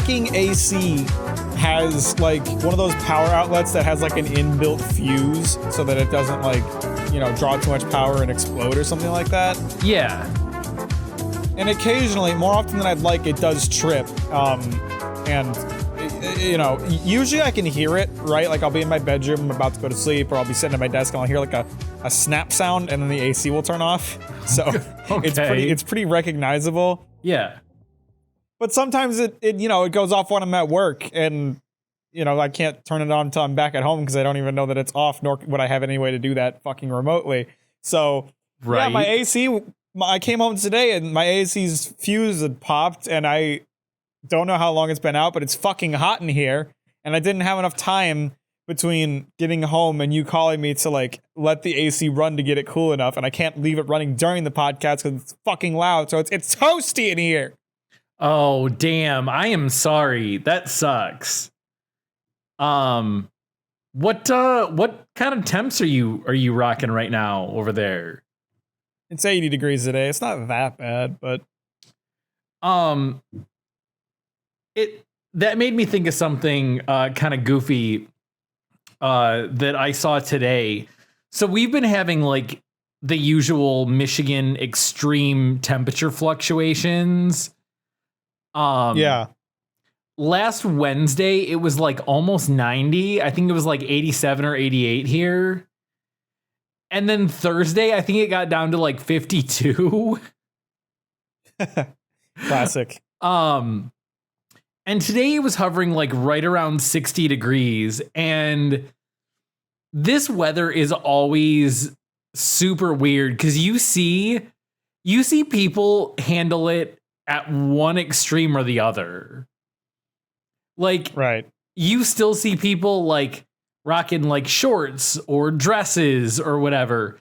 fucking AC has like one of those power outlets that has like an inbuilt fuse so that it doesn't like, you know, draw too much power and explode or something like that. Yeah. And occasionally, more often than I'd like, it does trip. And you know, usually I can hear it, right? Like I'll be in my bedroom, I'm about to go to sleep, or I'll be sitting at my desk and I'll hear like a snap sound and then the AC will turn off. So Okay. it's pretty recognizable. Yeah. But sometimes it you know, it goes off when I'm at work and, you know, I can't turn it on until I'm back at home because I don't even know that it's off, nor would I have any way to do that fucking remotely. So, Right. yeah, my AC, I came home today and my AC's fuse had popped and I don't know how long it's been out, but it's fucking hot in here. And I didn't have enough time between getting home and you calling me to like let the AC run to get it cool enough. And I can't leave it running during the podcast because it's fucking loud. So it's toasty in here. Oh, damn. I am sorry. That sucks. What kind of temps are you rocking right now over there? It's 80 degrees today. It's not that bad, but that made me think of something kind of goofy that I saw today. So we've been having like the usual Michigan extreme temperature fluctuations. yeah. Last Wednesday, it was like almost 90. I think it was like 87 or 88 here. And then Thursday, I think it got down to like 52. Classic. And today it was hovering like right around 60 degrees. And this weather is always super weird because you see people handle it at one extreme or the other. Like, right. You still see people like rocking like shorts or dresses or whatever.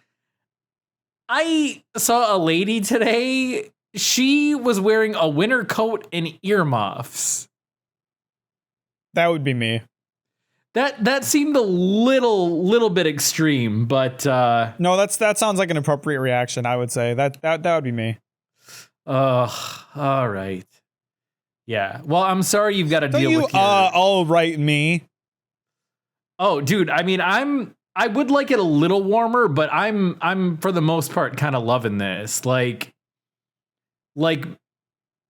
I saw a lady today. She was wearing a winter coat and earmuffs. That would be me. That seemed a little bit extreme, but no, that sounds like an appropriate reaction. I would say that would be me. All right. Yeah. Well, I'm sorry you've got to deal with your... all right, me. Oh, dude. I mean, I would like it a little warmer, but I'm for the most part kind of loving this. Like mid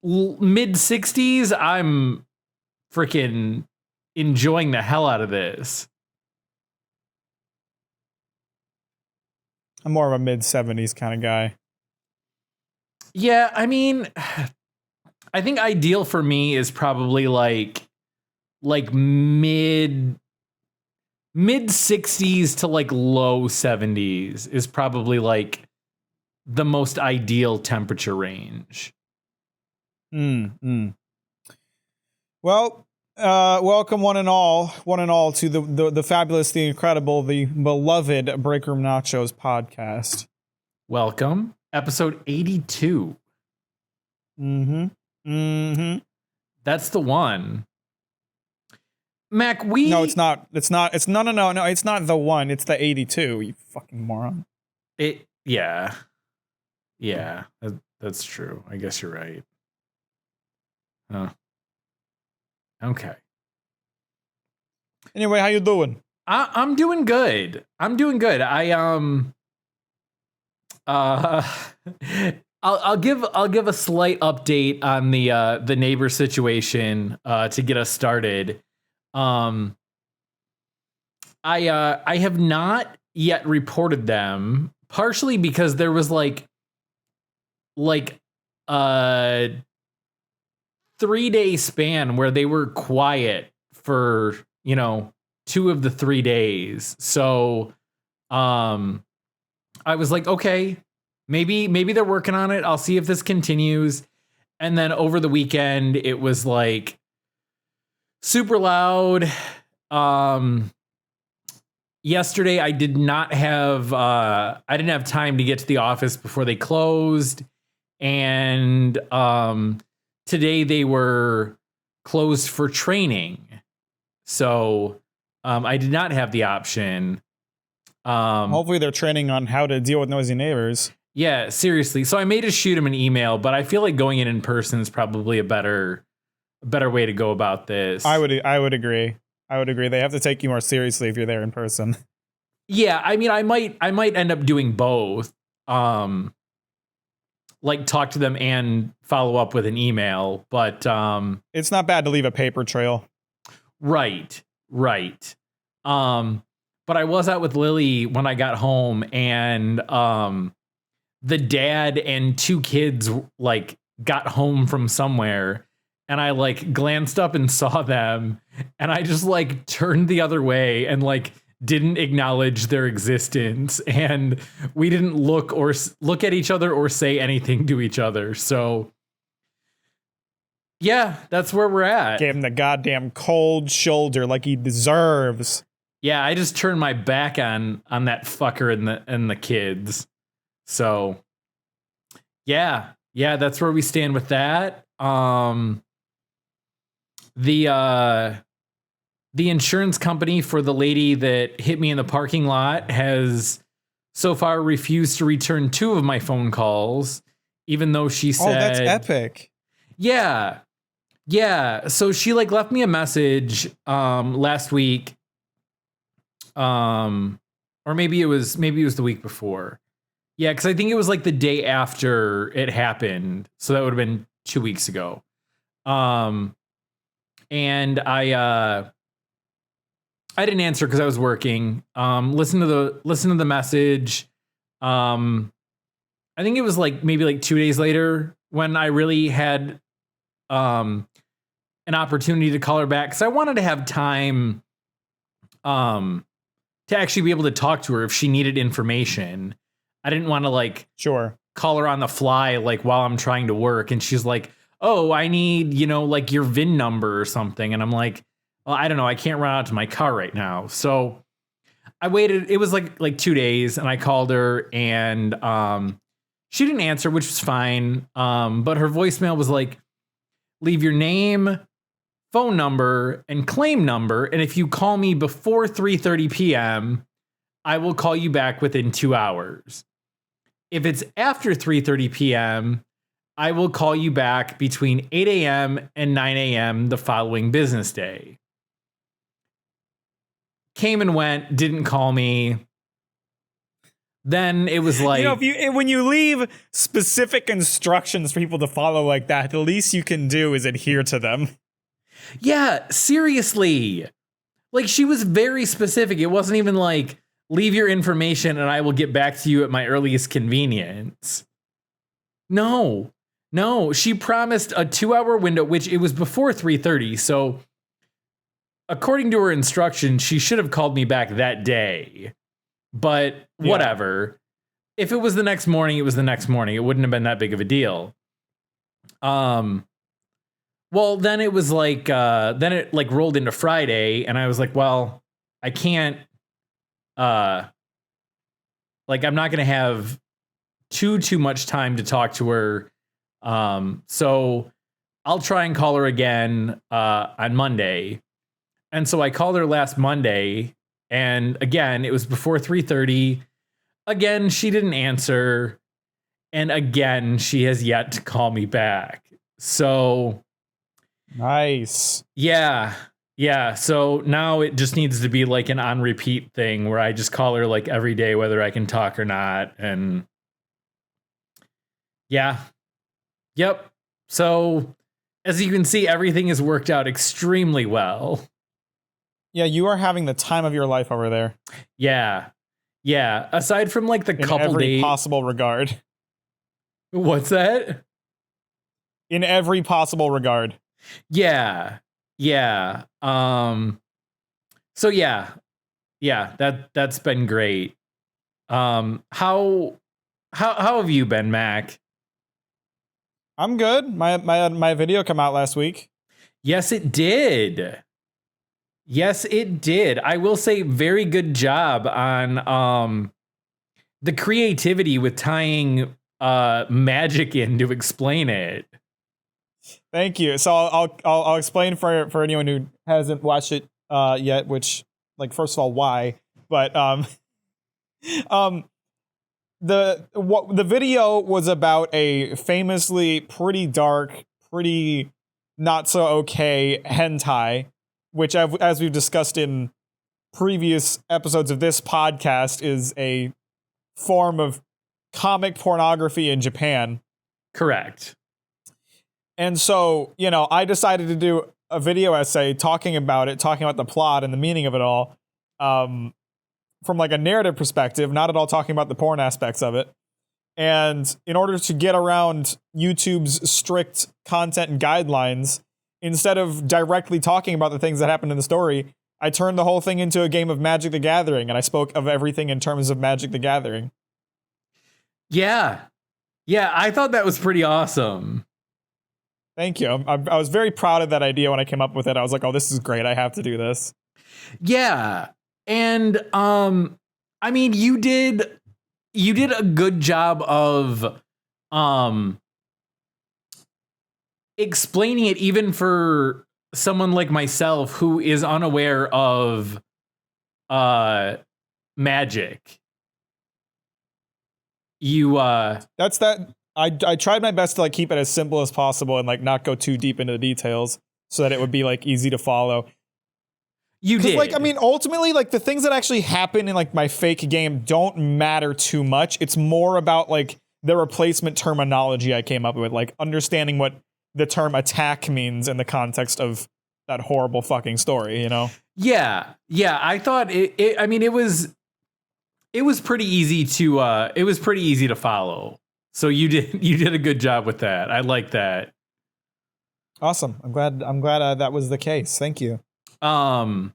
60s, I'm freaking enjoying the hell out of this. I'm more of a mid 70s kind of guy. Yeah, I mean, I think ideal for me is probably like mid 60s to like low 70s is probably like the most ideal temperature range. Well, welcome one and all to the fabulous, the incredible, the beloved Breakroom Nachos podcast. Welcome, episode 82. That's the one. Mac, No, it's not. It's not. It's no. It's not the one. It's the 82. You fucking moron. Yeah, that's true. I guess you're right. Huh. Okay. Anyway, how you doing? I'm doing good. I'm doing good. I'll give a slight update on the neighbor situation to get us started. I have not yet reported them, partially because there was like a 3-day span where they were quiet for, 2 of the 3 days. So I was like, okay, maybe they're working on it. I'll see if this continues. And then over the weekend, it was like super loud. Yesterday, I didn't have time to get to the office before they closed. And today they were closed for training. So I did not have the option. Hopefully they're training on how to deal with noisy neighbors. Yeah, seriously. So I made to shoot him an email, but I feel like going in person is probably a better better way to go about this. I would agree. I would agree. They have to take you more seriously if you're there in person. Yeah, I mean, I might end up doing both. Like talk to them and follow up with an email, but it's not bad to leave a paper trail. Right. But I was out with Lily when I got home, and the dad and 2 kids like got home from somewhere, and I like glanced up and saw them, and I just like turned the other way and like didn't acknowledge their existence, and we didn't look at each other or say anything to each other. So yeah, that's where we're at. Gave him the goddamn cold shoulder like he deserves. Yeah, I just turned my back on that fucker and the kids. So yeah, that's where we stand with that. The insurance company for the lady that hit me in the parking lot has so far refused to return 2 of my phone calls, even though she said, "Oh, that's epic." Yeah. So she like left me a message last week, or maybe it was the week before. Yeah, because I think it was like the day after it happened, so that would have been 2 weeks ago. And I didn't answer because I was working. Listen to the message. I think it was like maybe like 2 days later when I really had an opportunity to call her back, because I wanted to have time to actually be able to talk to her if she needed information. I didn't want to like call her on the fly like while I'm trying to work, and she's like, "Oh, I need, like your VIN number or something." And I'm like, well, I don't know. I can't run out to my car right now. So I waited. It was like 2 days, and I called her, and she didn't answer, which was fine. But her voicemail was like, "Leave your name, phone number, and claim number. And if you call me before 3:30 p.m., I will call you back within 2 hours. If it's after 3:30 p.m., I will call you back between 8 a.m. and 9 a.m. the following business day." Came and went, didn't call me. Then it was like, when you leave specific instructions for people to follow like that, the least you can do is adhere to them. Yeah, seriously. Like, she was very specific. It wasn't even like, leave your information and I will get back to you at my earliest convenience. No, she promised a 2-hour window, which it was before 3:30. So according to her instructions, she should have called me back that day. But whatever. If it was the next morning, it was the next morning. It wouldn't have been that big of a deal. Well, then it was like, then it like rolled into Friday, and I was like, well, I can't, like, I'm not going to have too much time to talk to her. So I'll try and call her again, on Monday. And so I called her last Monday, and again, it was before 3:30. Again, she didn't answer. And again, she has yet to call me back. So nice. Yeah. So now it just needs to be like an on repeat thing where I just call her like every day, whether I can talk or not. And yeah. Yep. So as you can see, everything has worked out extremely well. Yeah, you are having the time of your life over there. Yeah. Aside from like the couple every days, possible regard. What's that? In every possible regard. Yeah. So yeah, that's been great. How have you been, Mac? I'm good. My video came out last week. Yes, it did. I will say, very good job on the creativity with tying magic in to explain it. Thank you. So I'll explain for anyone who hasn't watched it yet, which, like, first of all, why? But the video was about a famously pretty dark, pretty not so okay hentai, which as we've discussed in previous episodes of this podcast, is a form of comic pornography in Japan. Correct. And so, I decided to do a video essay talking about the plot and the meaning of it all, from like a narrative perspective, not at all talking about the porn aspects of it. And in order to get around YouTube's strict content and guidelines, instead of directly talking about the things that happened in the story, I turned the whole thing into a game of Magic the Gathering, and I spoke of everything in terms of Magic the Gathering. Yeah. Yeah, I thought that was pretty awesome. Thank you. I was very proud of that idea when I came up with it. I was like, oh, this is great. I have to do this. Yeah. And I mean, you did a good job of explaining it, even for someone like myself who is unaware of magic. That's that. I tried my best to like keep it as simple as possible and like not go too deep into the details so that it would be like easy to follow. You did. Like, I mean, ultimately, like the things that actually happen in like my fake game don't matter too much. It's more about like the replacement terminology I came up with, like understanding what the term attack means in the context of that horrible fucking story, Yeah. Yeah. I thought it was pretty easy to follow. So you did a good job with that. I like that. Awesome. I'm glad that was the case. Thank you. I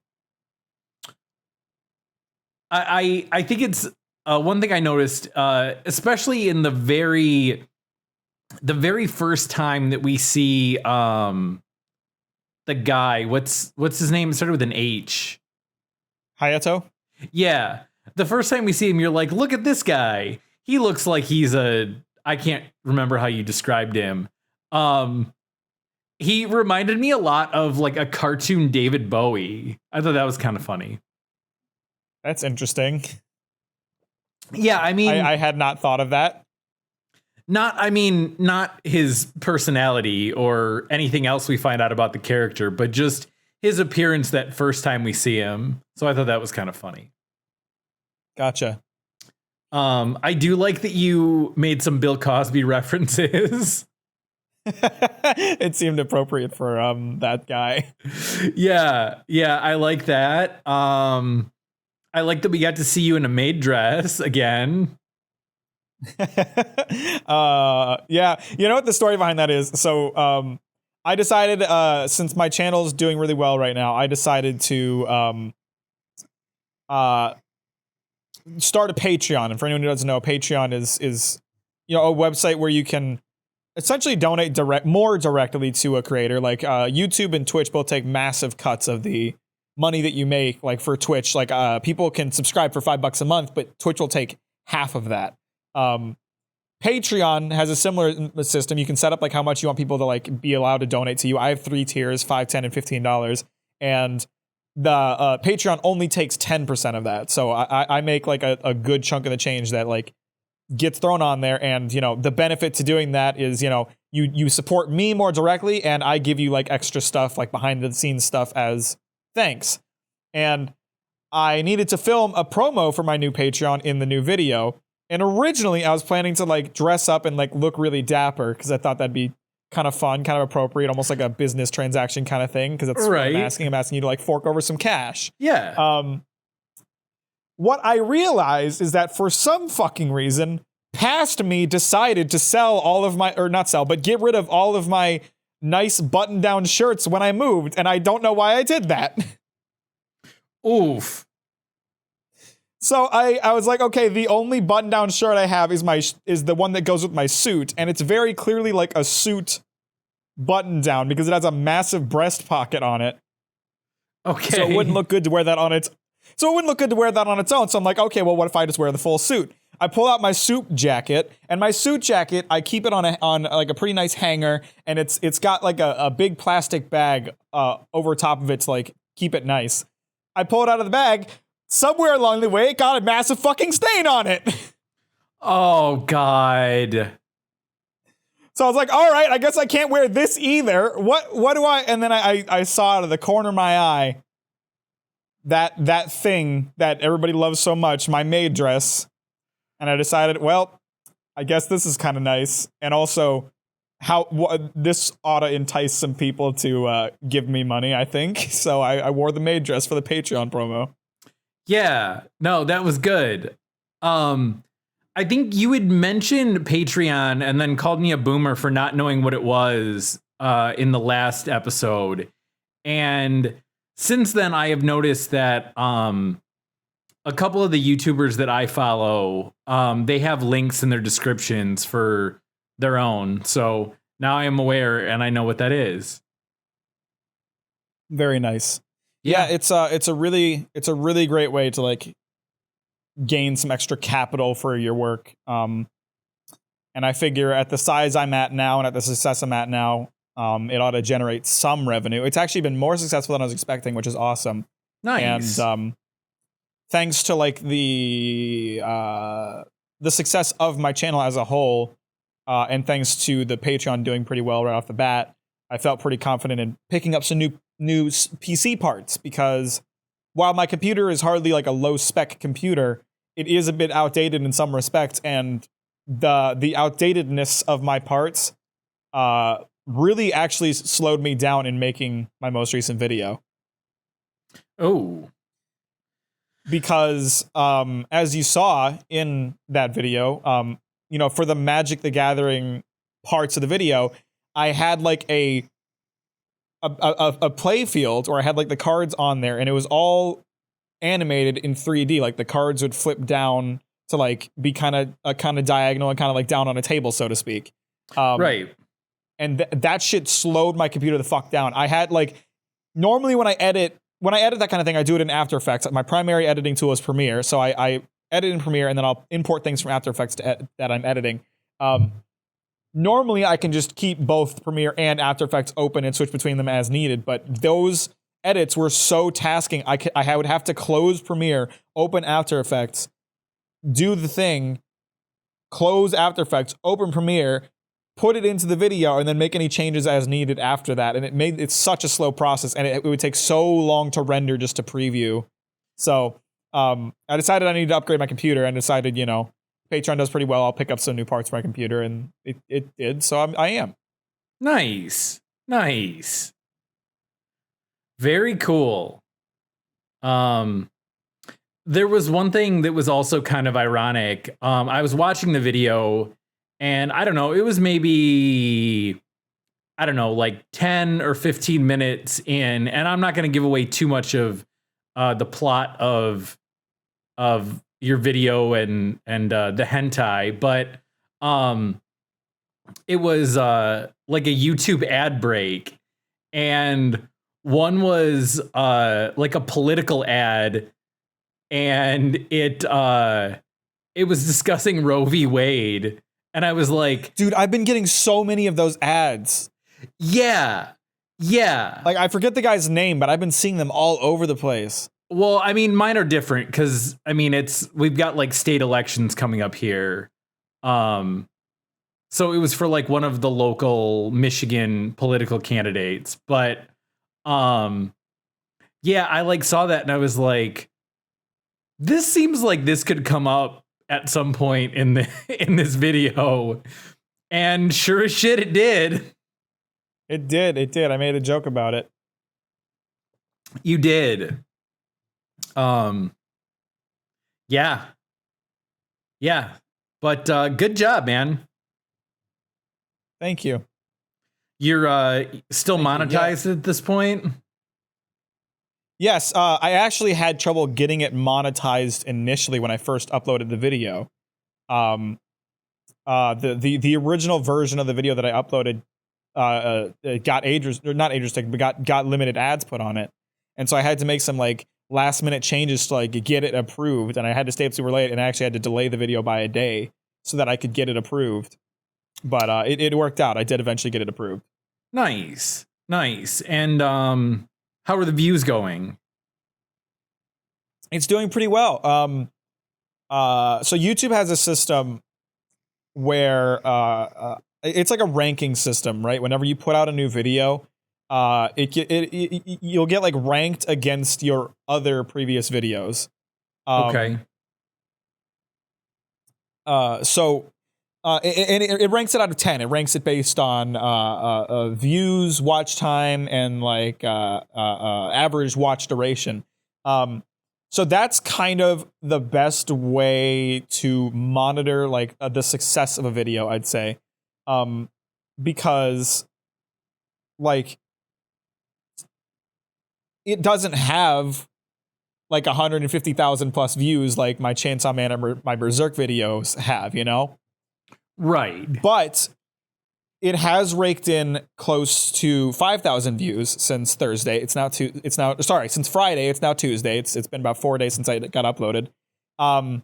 think it's one thing I noticed, especially in the very first time that we see the guy. What's his name? It started with an H. Hayato? Yeah. The first time we see him, you're like, look at this guy. He looks like he's I can't remember how you described him. He reminded me a lot of like a cartoon David Bowie. I thought that was kind of funny. That's interesting. Yeah, I mean, I had not thought of that. Not his personality or anything else we find out about the character, but just his appearance that first time we see him. So I thought that was kind of funny. Gotcha. I do like that you made some Bill Cosby references. It seemed appropriate for that guy. Yeah, I like that. I like that we got to see you in a maid dress again. Yeah, you know what the story behind that is? So I decided, since my channel is doing really well right now, I decided to start a Patreon. And for anyone who doesn't know, Patreon is a website where you can essentially donate more directly to a creator. Like YouTube and Twitch both take massive cuts of the money that you make. Like for Twitch, like people can subscribe for $5 a month, but Twitch will take half of that. Patreon has a similar system. You can set up like how much you want people to like be allowed to donate to you. I have 3 tiers, $5, $10, and $15, and the Patreon only takes 10% of that. So I make like a good chunk of the change that like gets thrown on there. And the benefit to doing that is you support me more directly, and I give you like extra stuff, like behind the scenes stuff, as thanks. And I needed to film a promo for my new Patreon in the new video. And originally I was planning to like dress up and like look really dapper because I thought that'd be kind of fun, kind of appropriate, almost like a business transaction kind of thing, because that's right. what I'm asking you to like fork over some cash. Yeah. What I realized is that for some fucking reason, past me decided to sell all of my, or not sell, but get rid of all of my nice button-down shirts when I moved, and I don't know why I did that. Oof. So I was like, okay, the only button-down shirt I have is the one that goes with my suit, and it's very clearly like a suit button-down because it has a massive breast pocket on it. Okay. So it wouldn't look good to wear that on its. So it wouldn't look good to wear that on its own. So I'm like, okay, well, what if I just wear the full suit? I pull out my suit jacket, and my suit jacket, I keep it on like a pretty nice hanger, and it's got like a big plastic bag over top of it to like keep it nice. I pull it out of the bag. Somewhere along the way, it got a massive fucking stain on it. Oh, God. So I was like, all right, I guess I can't wear this either. What do I? And then I saw out of the corner of my eye that thing that everybody loves so much, my maid dress. And I decided, well, I guess this is kind of nice. And also, this ought to entice some people to give me money, I think. So I wore the maid dress for the Patreon promo. Yeah, no, that was good. I think you had mentioned Patreon and then called me a boomer for not knowing what it was in the last episode. And since then, I have noticed that a couple of the YouTubers that I follow, they have links in their descriptions for their own. So now I am aware and I know what that is. Very nice. Yeah, it's a really great way to like gain some extra capital for your work. And I figure at the size I'm at now and at the success I'm at now, it ought to generate some revenue. It's actually been more successful than I was expecting, which is awesome. Nice. And thanks to like the success of my channel as a whole, and thanks to the Patreon doing pretty well right off the bat, I felt pretty confident in picking up some new PC parts, because while my computer is hardly like a low spec computer, it is a bit outdated in some respects, and the outdatedness of my parts really actually slowed me down in making my most recent video. Oh. Because as you saw in that video, for the Magic the Gathering parts of the video, I had like a play field, or I had like the cards on there, and it was all animated in 3D. Like the cards would flip down to like be kind of diagonal and kind of like down on a table, so to speak. Right. And that shit slowed my computer the fuck down. I had like, normally when I edit that kind of thing, I do it in After Effects. My primary editing tool is Premiere, so I edit in Premiere and then I'll import things from After Effects that I'm editing. Normally, I can just keep both Premiere and After Effects open and switch between them as needed, but those edits were so tasking. I would have to close Premiere, open After Effects, do the thing, close After Effects, open Premiere, put it into the video, and then make any changes as needed after that. And it's such a slow process, and it would take so long to render just to preview. So I decided I needed to upgrade my computer, and decided, Patreon does pretty well. I'll pick up some new parts for my computer, and it did. So I am. Nice. Very cool. There was one thing that was also kind of ironic. I was watching the video, and I don't know, it was maybe, I don't know, like 10 or 15 minutes in, and I'm not going to give away too much of the plot of your video and the hentai, but it was like a YouTube ad break, and one was like a political ad, and it was discussing Roe v. Wade, and I was like, dude, I've been getting so many of those ads. Yeah. Like, I forget the guy's name, but I've been seeing them all over the place. Well, I mean, mine are different because, I mean, we've got like state elections coming up here. So it was for like one of the local Michigan political candidates. But yeah, I like saw that and I was like, this seems like this could come up at some point in this video. And sure as shit, it did. It did. I made a joke about it. You did. Yeah. But good job, man. Thank you. You're still monetized at this point? Yes, I actually had trouble getting it monetized initially when I first uploaded the video. The original version of the video that I uploaded got not age restricted, but got limited ads put on it, and so I had to make some like last minute changes to like get it approved, and I had to stay up super late, and I actually had to delay the video by a day so that I could get it approved. But it worked out. I did eventually get it approved. Nice. And how are the views going? It's doing pretty well. So YouTube has a system where it's like a ranking system, right? Whenever you put out a new video, you'll get like ranked against your other previous videos. Okay. It ranks it out of 10. It ranks it based on views, watch time, and like average watch duration. So that's kind of the best way to monitor like the success of a video, I'd say, because like it doesn't have like 150,000 plus views like my Chainsaw Man or my Berserk videos have, you know? Right. But it has raked in close to 5,000 views since Thursday. Since Friday. It's now Tuesday. It's been about 4 days since I got uploaded. And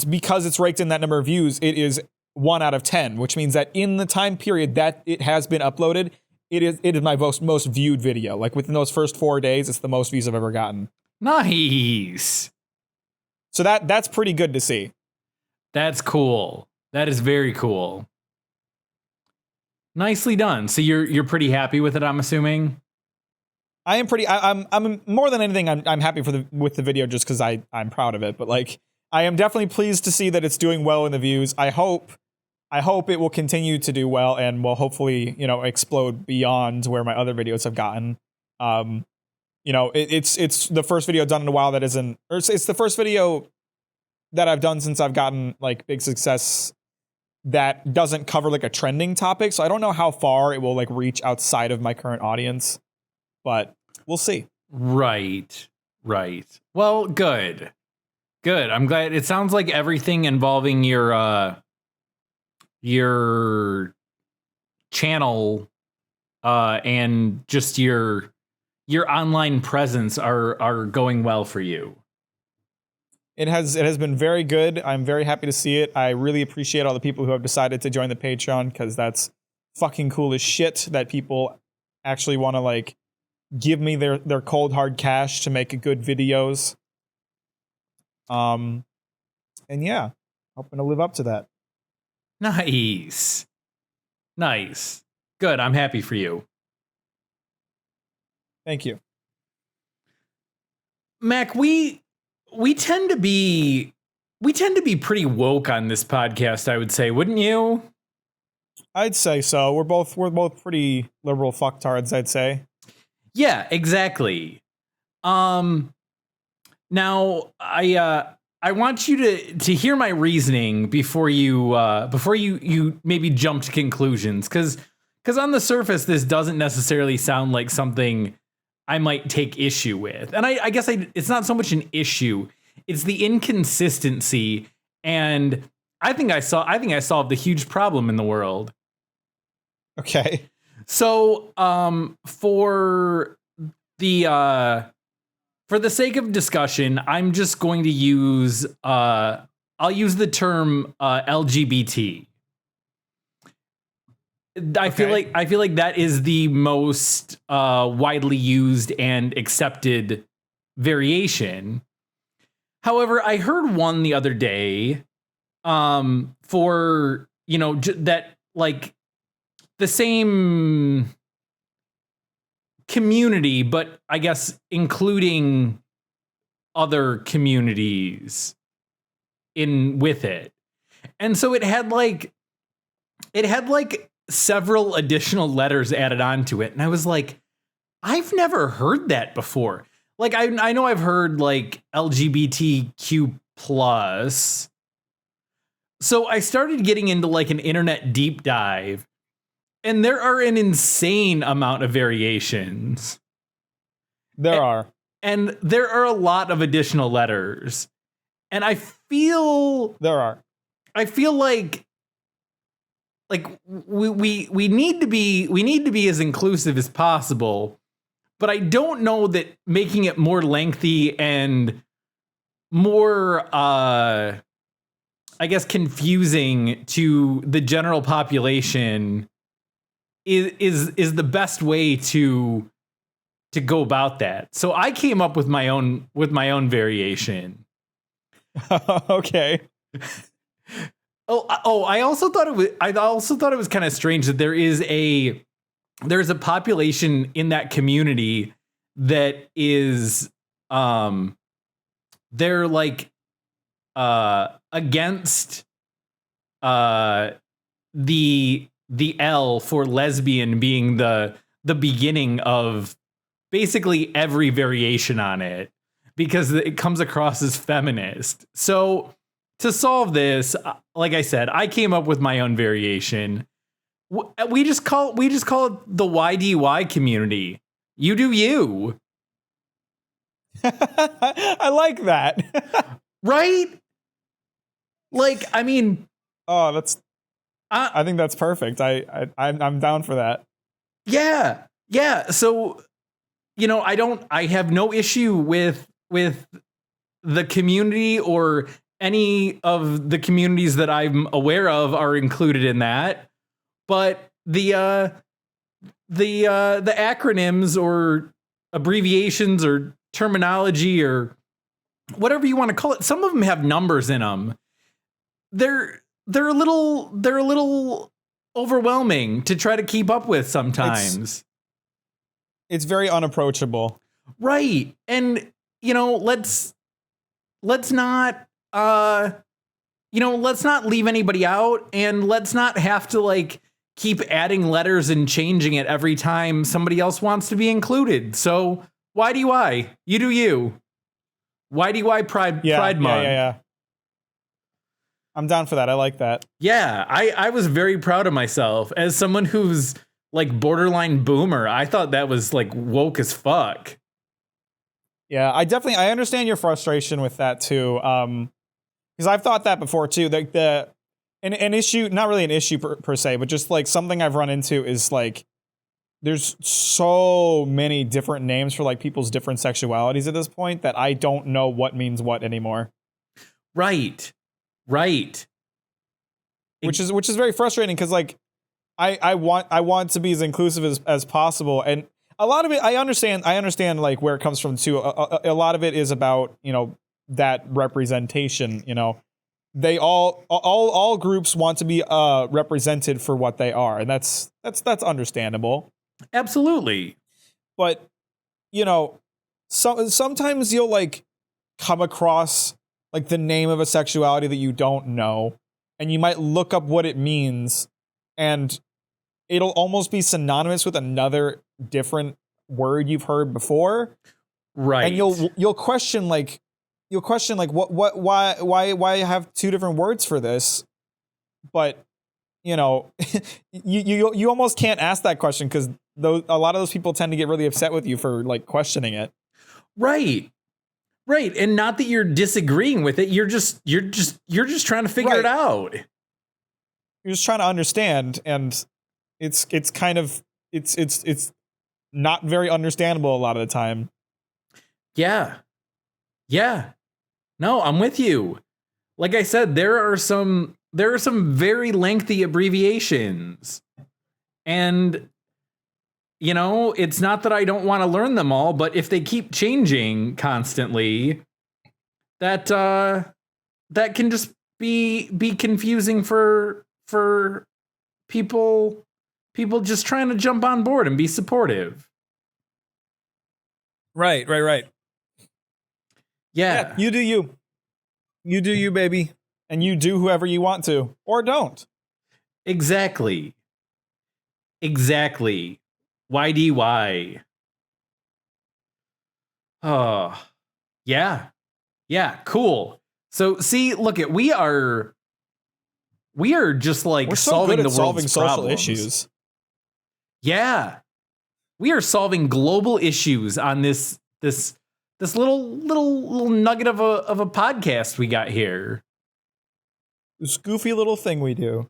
because it's raked in that number of views, it is 1 out of 10, which means that in the time period that it has been uploaded, it is my most viewed video. Like within those first 4 days, it's the most views I've ever gotten. Nice. So that's pretty good to see. That's cool. That is very cool. Nicely done. So you're pretty happy with it, I'm assuming? I am pretty. I'm more than anything. I'm happy with the video just because I'm proud of it. But like, I am definitely pleased to see that it's doing well in the views. I hope it will continue to do well and will hopefully explode beyond where my other videos have gotten. It's the first video done in a while that isn't, or it's the first video that I've done since I've gotten like big success that doesn't cover like a trending topic. So I don't know how far it will like reach outside of my current audience, but we'll see. Right. Well, good. I'm glad. It sounds like everything involving your channel and just your online presence are going well for you. It has been very good. I'm very happy to see it. I really appreciate all the people who have decided to join the Patreon because that's fucking cool as shit that people actually want to like give me their cold hard cash to make good videos. And yeah, hoping to live up to that. Nice. Good. I'm happy for you. Thank you. Mac, we tend to be pretty woke on this podcast, I would say, wouldn't you? I'd say so. We're both pretty liberal fucktards, I'd say. Yeah, exactly. Now I want you to hear my reasoning before you maybe jump to conclusions, because on the surface this doesn't necessarily sound like something I might take issue with. And I guess it's not so much an issue. It's the inconsistency. And I think I solved the huge problem in the world. Okay. So, for the sake of discussion, I'm just going to use, I'll use the term, LGBT. I feel like that is the most widely used and accepted variation. However, I heard one the other day for that like the same community, but I guess including other communities in with it, and so it had like several additional letters added onto it. And I was like, I've never heard that before. Like, I know I've heard like LGBTQ plus. So I started getting into like an internet deep dive, and there are an insane amount of variations. There are a lot of additional letters. And I feel like we need to be as inclusive as possible, but I don't know that making it more lengthy and more I guess confusing to the general population is the best way to go about that. So I came up with my own variation. Okay. I also thought it was kind of strange that there's a population in that community that is they're like against the L for lesbian being the beginning of basically every variation on it, because it comes across as feminist. So to solve this, like I said, I came up with my own variation. We just call it the YDY community. You do you. I like that. Right? Like, I mean, oh, I think that's perfect. I'm down for that. Yeah. Yeah. So, I have no issue with the community, or any of the communities that I'm aware of are included in that. But the acronyms or abbreviations or terminology or whatever you want to call it, some of them have numbers in them. They're a little overwhelming to try to keep up with sometimes. It's very unapproachable. Right. And let's not let's not leave anybody out, and let's not have to like keep adding letters and changing it every time somebody else wants to be included. So YDY, you do you. YDY Pride Month. Yeah. I'm down for that. I like that. Yeah, I was very proud of myself as someone who's like borderline boomer. I thought that was like woke as fuck. Yeah, I understand your frustration with that too. Because I've thought that before too. Like an issue, not really an issue per se, but just like something I've run into is like there's so many different names for like people's different sexualities at this point that I don't know what means what anymore. Right. Which is very frustrating, because like I want to be as inclusive as possible, and a lot of it I understand like where it comes from too. A lot of it is about that representation. They all groups want to be represented for what they are, and that's understandable. Absolutely. But sometimes you'll like come across like the name of a sexuality that you don't know, and you might look up what it means, and it'll almost be synonymous with another different word you've heard before. Right. And you'll question what why have two different words for this? But you almost can't ask that question, because a lot of those people tend to get really upset with you for like questioning it. Right. And not that you're disagreeing with it. You're just trying to figure it out. You're just trying to understand, and it's kind of it's not very understandable a lot of the time. Yeah. No, I'm with you. Like I said, there are some very lengthy abbreviations, and it's not that I don't want to learn them all, but if they keep changing constantly, that can just be confusing for people just trying to jump on board and be supportive. Right. Yeah. You do you. You do you, baby. And you do whoever you want to, or don't. Exactly. YDY. Oh, yeah. Yeah, cool. So see, look at we are just like we're so solving good at the world's social problems. issues. Yeah. We are solving global issues on this little nugget of a podcast we got here. This goofy little thing we do.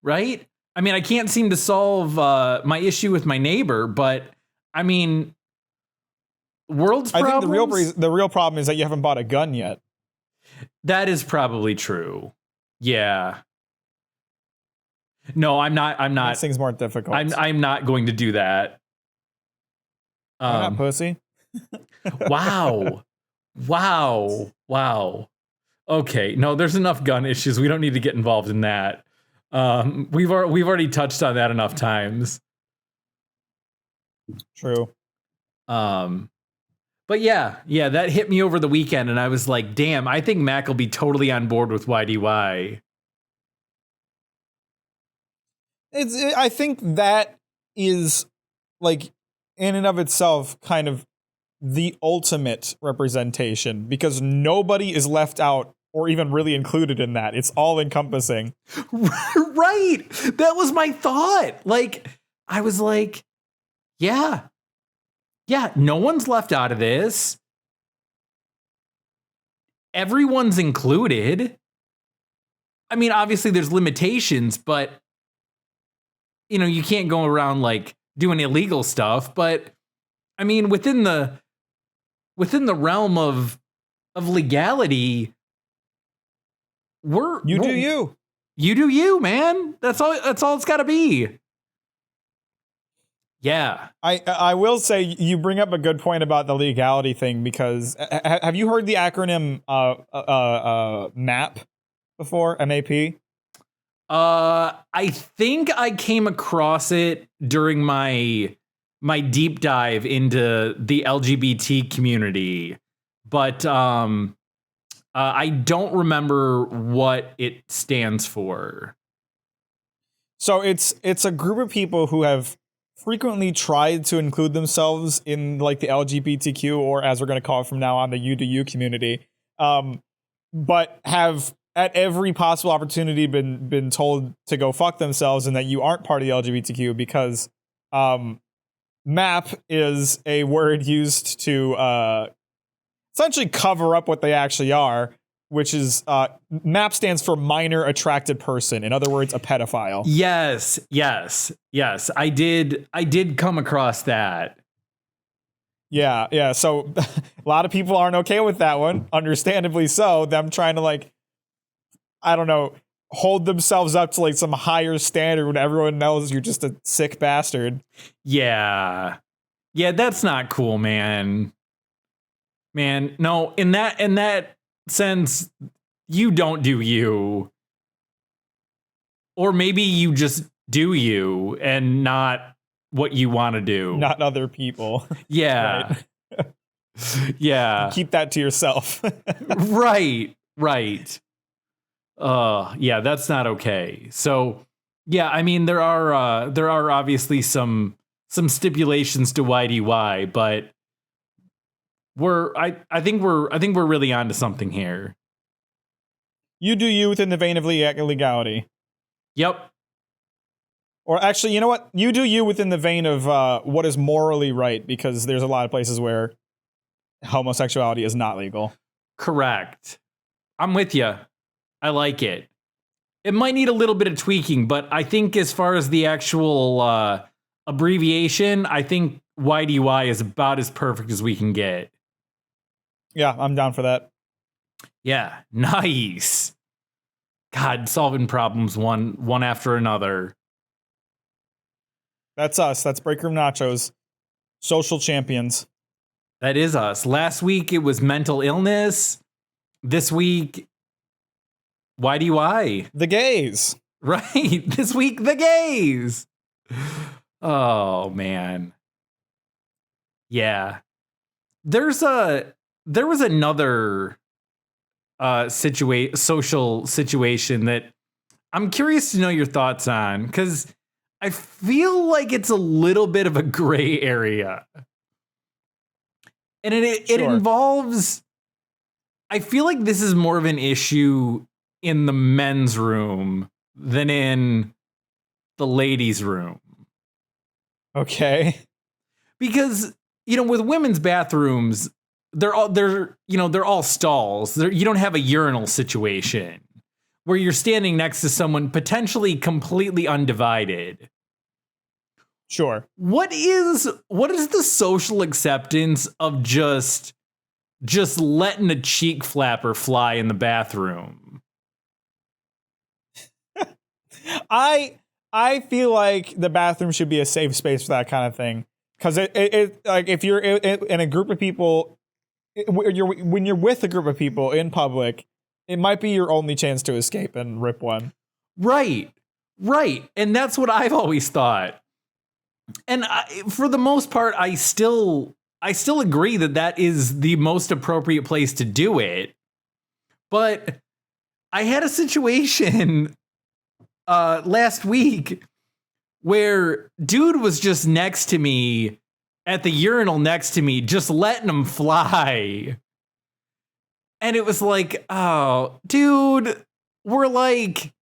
Right? I mean, I can't seem to solve my issue with my neighbor, but I mean, world's problems. I think the real problem is that you haven't bought a gun yet. That is probably true. Yeah. No, I'm not. Makes things more difficult. I'm not going to do that. Why not, pussy? Wow. Okay, no, there's enough gun issues. We don't need to get involved in that. We've already touched on that enough times. True. But yeah, that hit me over the weekend, and I was like, damn, I think Mac will be totally on board with YDY. I think that is, like, in and of itself, kind of the ultimate representation, because nobody is left out or even really included in that. It's all encompassing. Right. That was my thought. Like, I was like, yeah, no one's left out of this. Everyone's included. I mean, obviously there's limitations, but you know, you can't go around like doing illegal stuff, but I mean, within the realm of legality, You do you. You do you, man. That's all it's got to be. Yeah. I will say you bring up a good point about the legality thing, because have you heard the acronym MAP before? MAP? I think I came across it during my deep dive into the LGBT community, but I don't remember what it stands for. So it's a group of people who have frequently tried to include themselves in, like, the LGBTQ, or as we're going to call it from now on, the you do you community, but have at every possible opportunity been told to go fuck themselves and that you aren't part of the LGBTQ, because MAP is a word used to essentially cover up what they actually are, which is MAP stands for minor attracted person. In other words, a pedophile. Yes. I did come across that. Yeah. So a lot of people aren't okay with that one. Understandably so. Them trying to, like, I don't know, hold themselves up to, like, some higher standard when everyone knows you're just a sick bastard. Yeah, that's not cool, man. No, in that sense, you don't do you. Or maybe you just do you and not what you want to do. Not other people. Yeah. Right. Yeah. Keep that to yourself. Right. Yeah, that's not okay. So, yeah, I mean, there are obviously some stipulations to YDY, but I think we're really onto something here. You do you within the vein of legality. Yep. Or actually, you know what? You do you within the vein of what is morally right, because there's a lot of places where homosexuality is not legal. Correct. I'm with you. I like it. It might need a little bit of tweaking, but I think as far as the actual abbreviation, I think YDY is about as perfect as we can get. Yeah, I'm down for that. Yeah, nice. God, solving problems one after another. That's us. That's Breakroom Nachos. Social champions. That is us. Last week it was mental illness. This week, YDY. The gays. Right. This week, the gays. Oh, man. Yeah. There was another social situation that I'm curious to know your thoughts on, because I feel like it's a little bit of a gray area. And it involves, I feel like this is more of an issue in the men's room than in the ladies' room. Okay. Because, you know, with women's bathrooms, they're all stalls. You don't have a urinal situation where you're standing next to someone potentially completely undivided. Sure. What is the social acceptance of just letting a cheek flapper fly in the bathroom? I feel like the bathroom should be a safe space for that kind of thing, because it like, if you're in a group of people, when you're with a group of people in public, it might be your only chance to escape and rip one. Right. And that's what I've always thought. And for the most part, I still agree that is the most appropriate place to do it. But I had a situation last week where dude was just next to me at the urinal next to me, just letting him fly. And it was like, oh, dude, we're like,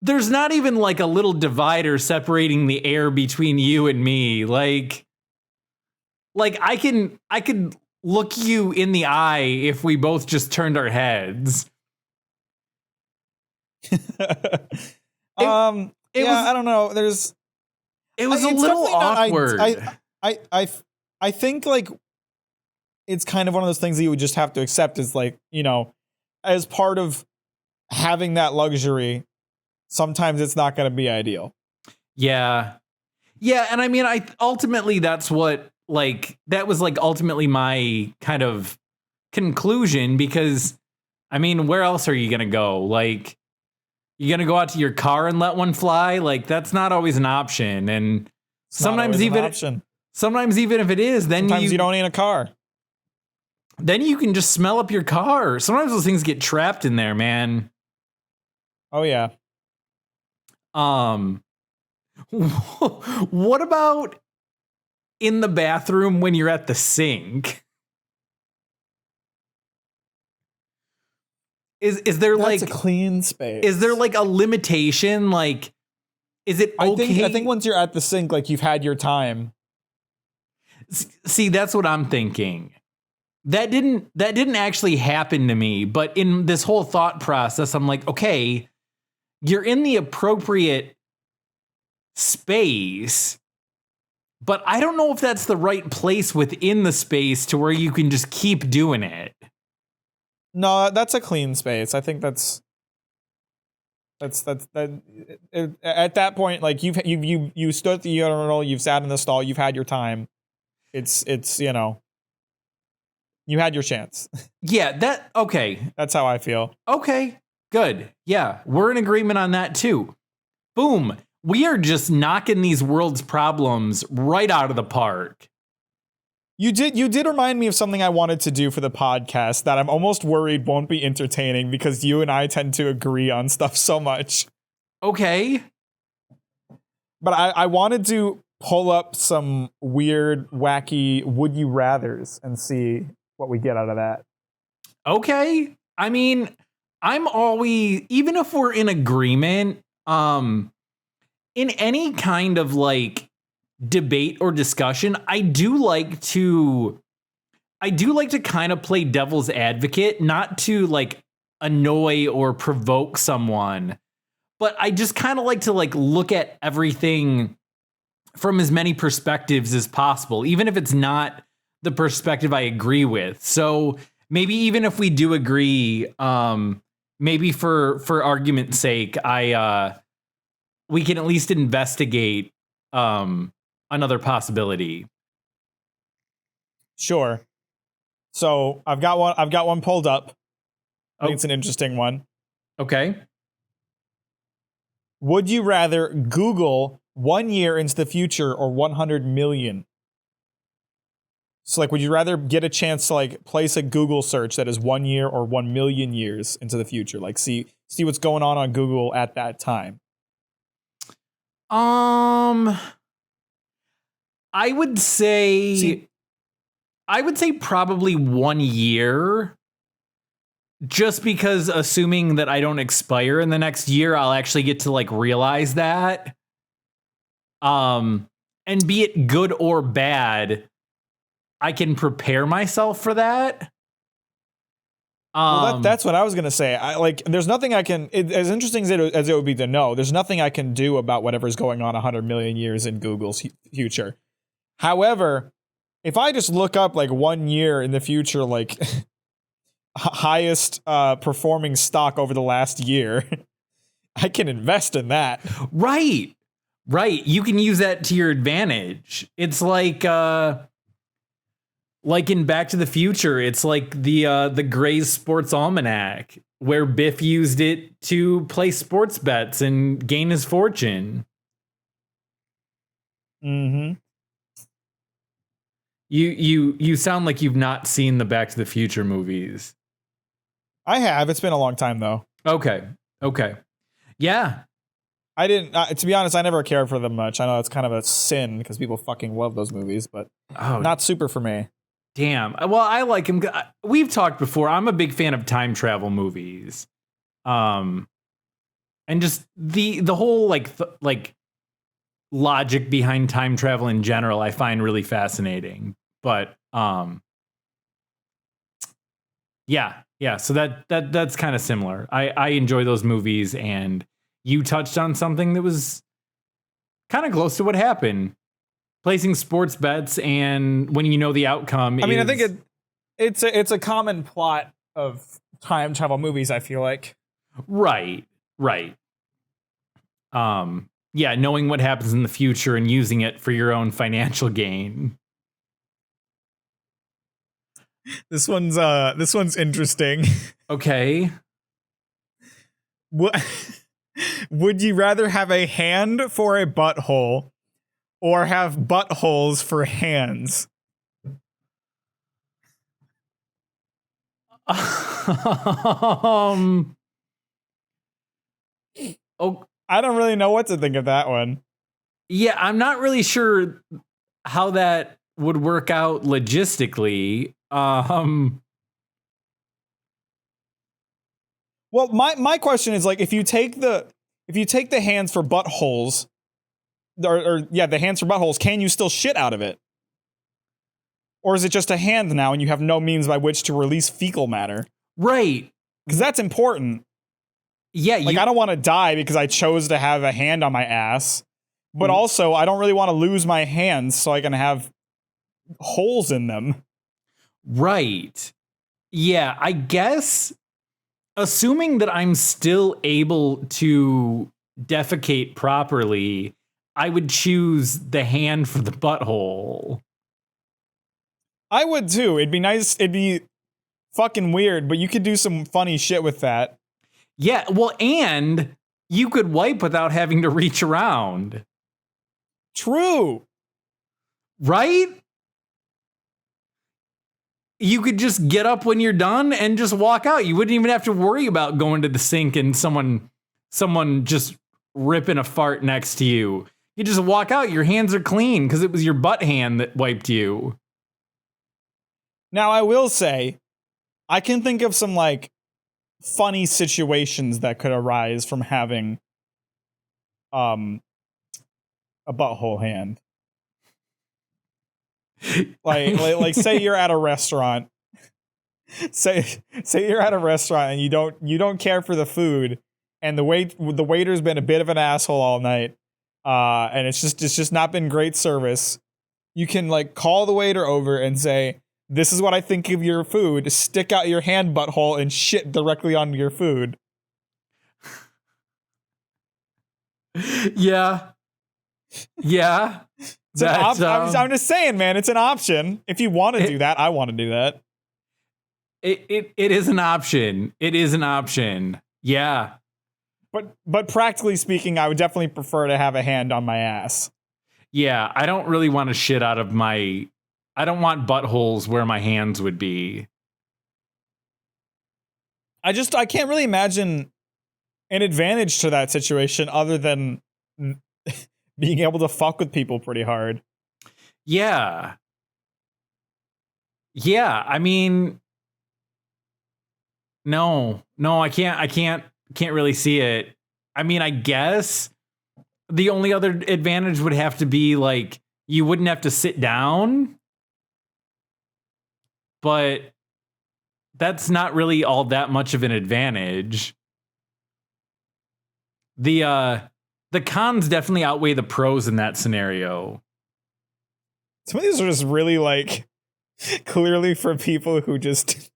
there's not even like a little divider separating the air between you and me. Like I could look you in the eye if we both just turned our heads. I don't know. It was a little awkward. I think like it's kind of one of those things that you would just have to accept as like, you know, as part of having that luxury. Sometimes it's not going to be ideal. Yeah. And I mean, ultimately that's what that was ultimately my kind of conclusion, because I mean, where else are you going to go? Like, you going to go out to your car and let one fly? Like, that's not always an option. And sometimes even if it is, then sometimes you don't need a car. Then you can just smell up your car. Sometimes those things get trapped in there, man. Oh yeah. What about in the bathroom when you're at the sink? Is there That's a clean space? Is there like a limitation? Like, is it okay? I think once you're at the sink, like you've had your time. See, that's what I'm thinking. That didn't actually happen to me, but in this whole thought process, I'm like, okay, you're in the appropriate space, but I don't know if that's the right place within the space to where you can just keep doing it. No, that's a clean space. I think that's at that point, like you stood at the urinal, you've sat in the stall, you've had your time. It's you know, you had your chance. Yeah, okay. That's how I feel. Okay, good. Yeah, we're in agreement on that too. Boom. We are just knocking these world's problems right out of the park. You did remind me of something I wanted to do for the podcast that I'm almost worried won't be entertaining because you and I tend to agree on stuff so much. Okay. But I wanted to pull up some weird, wacky would you rathers and see what we get out of that. Okay. I mean, I'm always, even if we're in agreement, in any kind of like debate or discussion, I do like to kind of play devil's advocate, not to like annoy or provoke someone, but I just kind of like to like look at everything from as many perspectives as possible, even if it's not the perspective I agree with. So maybe even if we do agree, maybe for argument's sake, we can at least investigate another possibility. Sure. So I've got one pulled up. I think it's an interesting one. Okay. Would you rather Google 1 year into the future or 100 million? So like, would you rather get a chance to like place a Google search that is 1 year or 1 million years into the future? Like see what's going on Google at that time. I would say probably 1 year, just because assuming that I don't expire in the next year, I'll actually get to like realize that. And be it good or bad, I can prepare myself for that. Well, that's what I was going to say. There's nothing I can, as interesting as it would be to know, there's nothing I can do about whatever's going on 100 million years in Google's future. However, if I just look up like 1 year in the future, like highest performing stock over the last year, I can invest in that. Right. You can use that to your advantage. It's like, Like in Back to the Future, it's like the Gray's Sports Almanac, where Biff used it to play sports bets and gain his fortune. Mm-hmm. You sound like you've not seen the Back to the Future movies. I have. It's been a long time though. Okay. Yeah. I didn't. To be honest, I never cared for them much. I know it's kind of a sin because people fucking love those movies, but not super for me. Damn. Well, I like him. We've talked before. I'm a big fan of time travel movies, and just the whole like logic behind time travel in general. I find really fascinating. But yeah. So that's kind of similar. I enjoy those movies, and you touched on something that was kind of close to what happened. Placing sports bets, and when you know the outcome. I mean, I think it's a common plot of time travel movies. I feel like. Right. Yeah, knowing what happens in the future and using it for your own financial gain. This one's interesting. Okay. What would you rather have a hand for a butthole or have buttholes for hands? I don't really know what to think of that one. Yeah, I'm not really sure how that would work out logistically. Well, my question is like if you take the hands for buttholes, or the hands for buttholes, can you still shit out of it? Or is it just a hand now and you have no means by which to release fecal matter? Right. Because that's important. Yeah. Like, I don't want to die because I chose to have a hand on my ass. But also, I don't really want to lose my hands so I can have holes in them. Right. Yeah, I guess assuming that I'm still able to defecate properly, I would choose the hand for the butthole. I would too. It'd be nice. It'd be fucking weird, but you could do some funny shit with that. Yeah, well, and you could wipe without having to reach around. True. Right? You could just get up when you're done and just walk out. You wouldn't even have to worry about going to the sink and someone just ripping a fart next to you. You just walk out. Your hands are clean because it was your butt hand that wiped you. Now, I will say, I can think of some, like, funny situations that could arise from having a butthole hand. Like say you're at a restaurant. Say you're at a restaurant and you don't care for the food, and the waiter's been a bit of an asshole all night, and it's just not been great service. You can like call the waiter over and say, "This is what I think of your food." Stick out your hand butthole and shit directly onto your food. Yeah. I'm just saying, man, it's an option. If you want to do that, I want to do that. It is an option. It is an option. Yeah. But practically speaking, I would definitely prefer to have a hand on my ass. Yeah, I don't really want to shit out of I don't want buttholes where my hands would be. I can't really imagine an advantage to that situation other than being able to fuck with people pretty hard. Yeah. I mean, no, I can't really see it. I mean, I guess the only other advantage would have to be like you wouldn't have to sit down, but that's not really all that much of an advantage. The cons definitely outweigh the pros in that scenario. Some of these are just really like clearly for people who just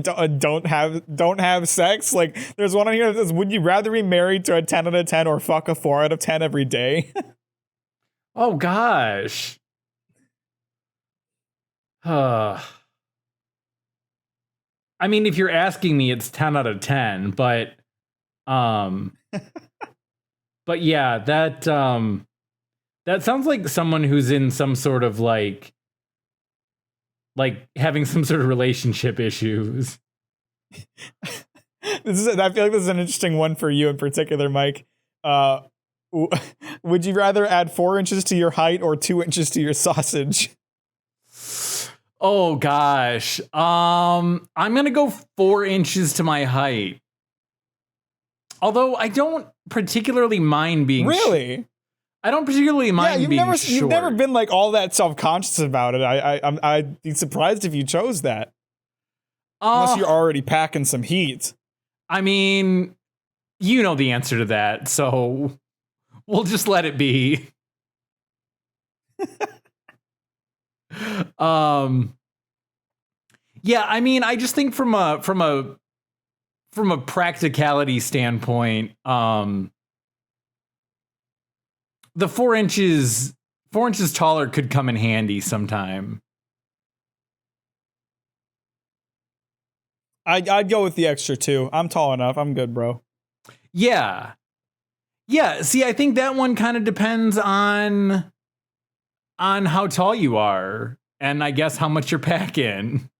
don't have sex. Like there's one on here that says, "Would you rather be married to a 10 out of 10 or fuck a 4 out of 10 every day?" Oh gosh. I mean, if you're asking me, it's 10 out of 10, but but yeah, that sounds like someone who's in some sort of like having some sort of relationship issues. I feel like this is an interesting one for you in particular, Mike. Would you rather add 4 inches to your height or 2 inches to your sausage? Oh gosh. I'm gonna go 4 inches to my height. Although I don't particularly mind being really. I don't particularly mind being short. You've never been like all that self-conscious about it. I'd be surprised if you chose that. Unless you're already packing some heat. I mean, you know the answer to that, so we'll just let it be. Yeah, I mean, I just think from a practicality standpoint, the 4 inches taller could come in handy sometime. I'd go with the extra 2. I'm tall enough. I'm good, bro. Yeah. Yeah, see, I think that one kind of depends on how tall you are and I guess how much you're packing.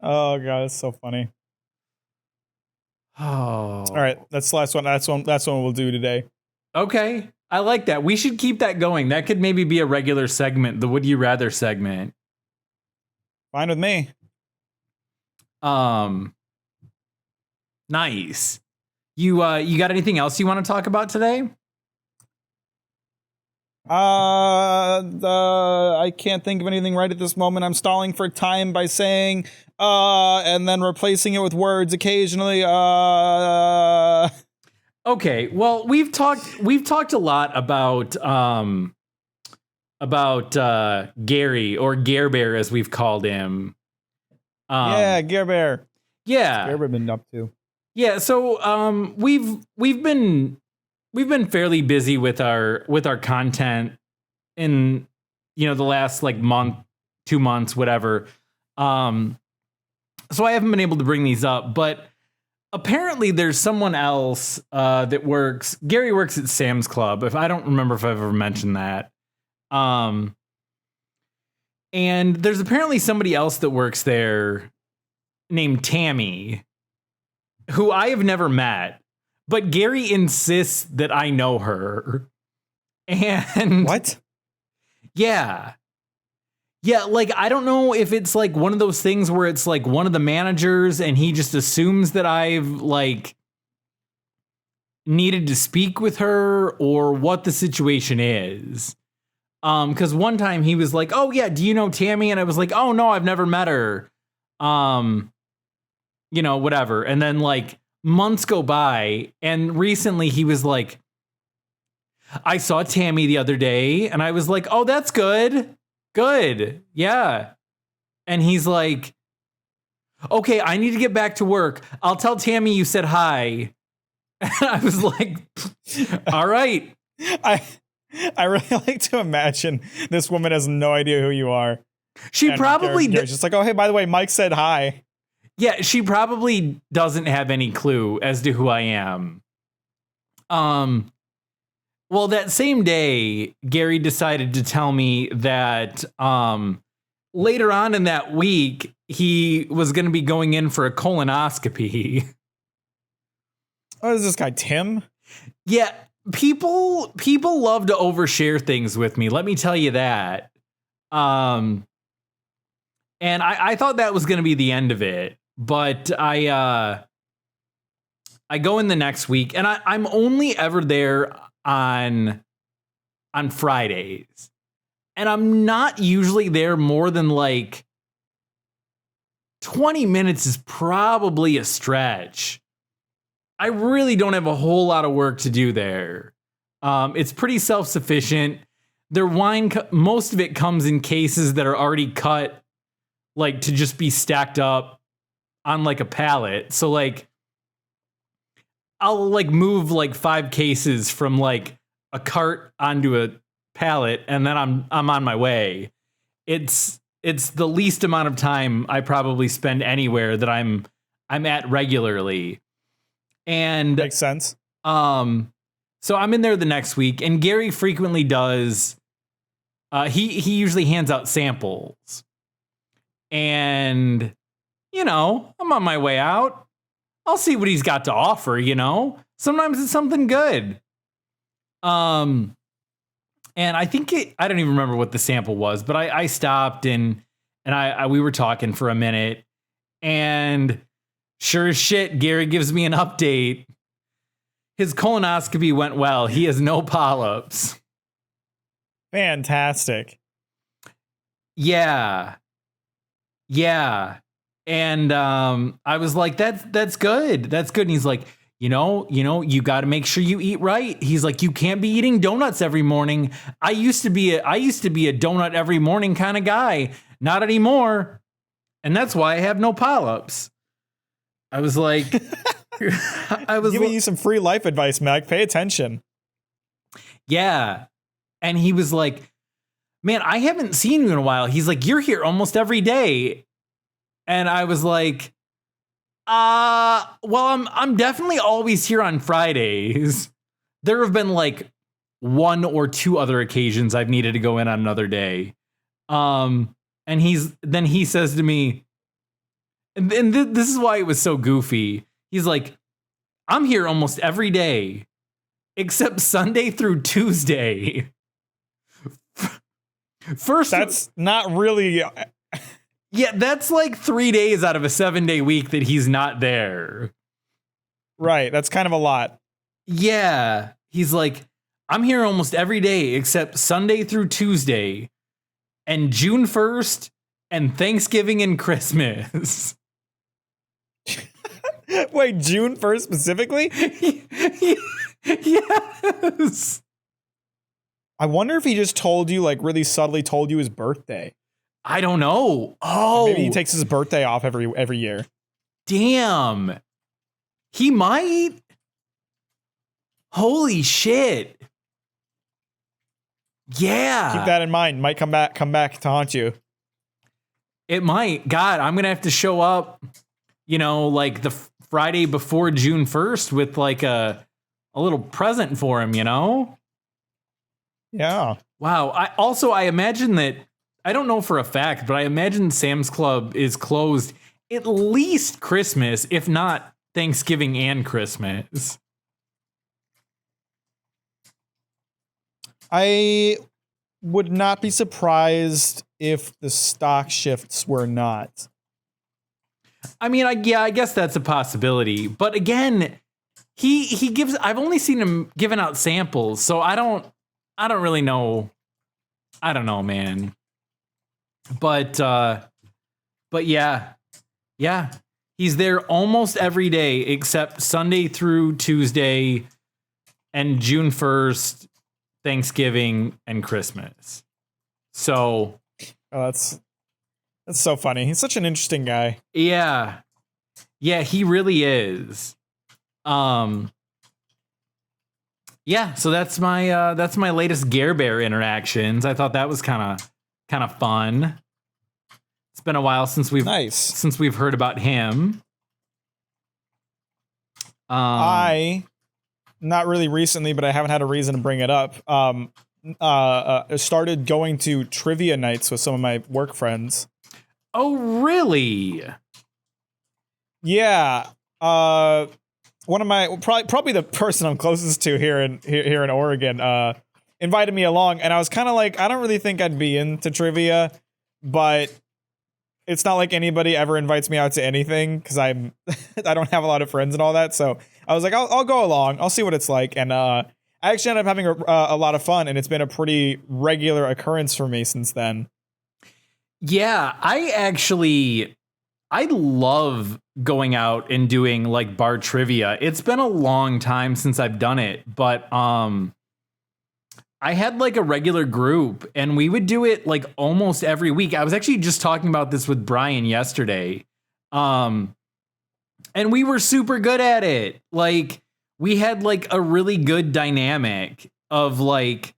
Oh god, that's so funny. Oh. All right, that's the last one. That's one we'll do today. Okay. I like that. We should keep that going. That could maybe be a regular segment, the Would You Rather segment. Fine with me. Nice. You got anything else you want to talk about today? I can't think of anything right at this moment. I'm stalling for time by saying and then replacing it with words occasionally. Okay. Well, we've talked a lot about Gary, or Gare Bear as we've called him. Yeah, Gare Bear. Yeah. Gare Bear been up to. Yeah, so we've been fairly busy with our content in the last like month, 2 months, whatever. So I haven't been able to bring these up, but apparently there's someone else that works. Gary works at Sam's Club. I don't remember if I've ever mentioned that. And there's apparently somebody else that works there named Tammy, who I have never met, but Gary insists that I know her. And what? Yeah. Yeah, like I don't know if it's like one of those things where it's like one of the managers and he just assumes that I've like needed to speak with her or what the situation is. Because one time he was like, "Oh yeah, do you know Tammy?" And I was like, "Oh no, I've never met her." Whatever. And then like months go by, and recently he was like, "I saw Tammy the other day," and I was like, "Oh, that's good. Good. Yeah." And he's like, "Okay, I need to get back to work. I'll tell Tammy you said hi." And I was like, "All right." I really like to imagine this woman has no idea who you are. She probably Gary's just like, "Oh, hey, by the way, Mike said hi." Yeah, she probably doesn't have any clue as to who I am. Well, that same day, Gary decided to tell me that later on in that week, he was going to be going in for a colonoscopy. Oh, is this guy Tim? Yeah, people love to overshare things with me. Let me tell you that. And I thought that was going to be the end of it, but I go in the next week, and I'm only ever there on Fridays, and I'm not usually there more than like 20 minutes is probably a stretch. I really don't have a whole lot of work to do there. It's pretty self-sufficient. Their wine, most of it comes in cases that are already cut, like to just be stacked up on like a pallet. So like I'll like move like 5 cases from like a cart onto a palate, and then I'm on my way. It's the least amount of time I probably spend anywhere that I'm at regularly. And Makes sense. so I'm in there the next week, and Gary frequently does. He usually hands out samples, and I'm on my way out. I'll see what he's got to offer. Sometimes it's something good. And I think I don't even remember what the sample was, but I stopped and we were talking for a minute, and sure as shit, Gary gives me an update. His colonoscopy went well. He has no polyps. Fantastic. Yeah. And I was like, that's good. That's good. And he's like, you got to make sure you eat right. He's like, you can't be eating donuts every morning. I used to be a donut every morning kind of guy. Not anymore. And that's why I have no polyps. I was like, I was giving you some free life advice, Mac. Pay attention. Yeah. And he was like, man, I haven't seen you in a while. He's like, you're here almost every day. And I was like, well, I'm definitely always here on Fridays. There have been like 1 or 2 other occasions I've needed to go in on another day. And he says to me, and this is why it was so goofy. He's like, I'm here almost every day except Sunday through Tuesday. First, that's not really. Yeah, that's like 3 days out of a 7-day week that he's not there. Right. That's kind of a lot. Yeah. He's like, I'm here almost every day except Sunday through Tuesday and June 1st and Thanksgiving and Christmas. Wait, June 1st specifically? Yes. I wonder if he just told you, like really subtly told you his birthday. I don't know. Oh, maybe he takes his birthday off every year. Damn. He might. Holy shit. Yeah. Keep that in mind. Might come back to haunt you. It might. God, I'm going to have to show up, like the Friday before June 1st with like a little present for him, Yeah. Wow. I imagine that, I don't know for a fact, but I imagine Sam's Club is closed at least Christmas, if not Thanksgiving and Christmas. I would not be surprised if the stock shifts were not. I mean, I guess that's a possibility. But again, he gives, I've only seen him giving out samples, so I don't really know. I don't know, man. But yeah. He's there almost every day except Sunday through Tuesday and June 1st, Thanksgiving and Christmas. So that's so funny. He's such an interesting guy. Yeah, he really is. Yeah, so that's my latest Gare Bear interactions. I thought that was kind of fun. It's been a while since we've heard about him. I not really recently, but I haven't had a reason to bring it up. Started going to trivia nights with some of my work friends. Oh, really? Yeah. One of my probably the person I'm closest to here in Oregon invited me along, and I was kind of like, I don't really think I'd be into trivia, but it's not like anybody ever invites me out to anything because I don't have a lot of friends and all that. So I was like, I'll go along. I'll see what it's like. And I actually ended up having a lot of fun, and it's been a pretty regular occurrence for me since then. Yeah, I love going out and doing like bar trivia. It's been a long time since I've done it, but I had like a regular group and we would do it like almost every week. I was actually just talking about this with Brian yesterday. And we were super good at it. Like we had like a really good dynamic of like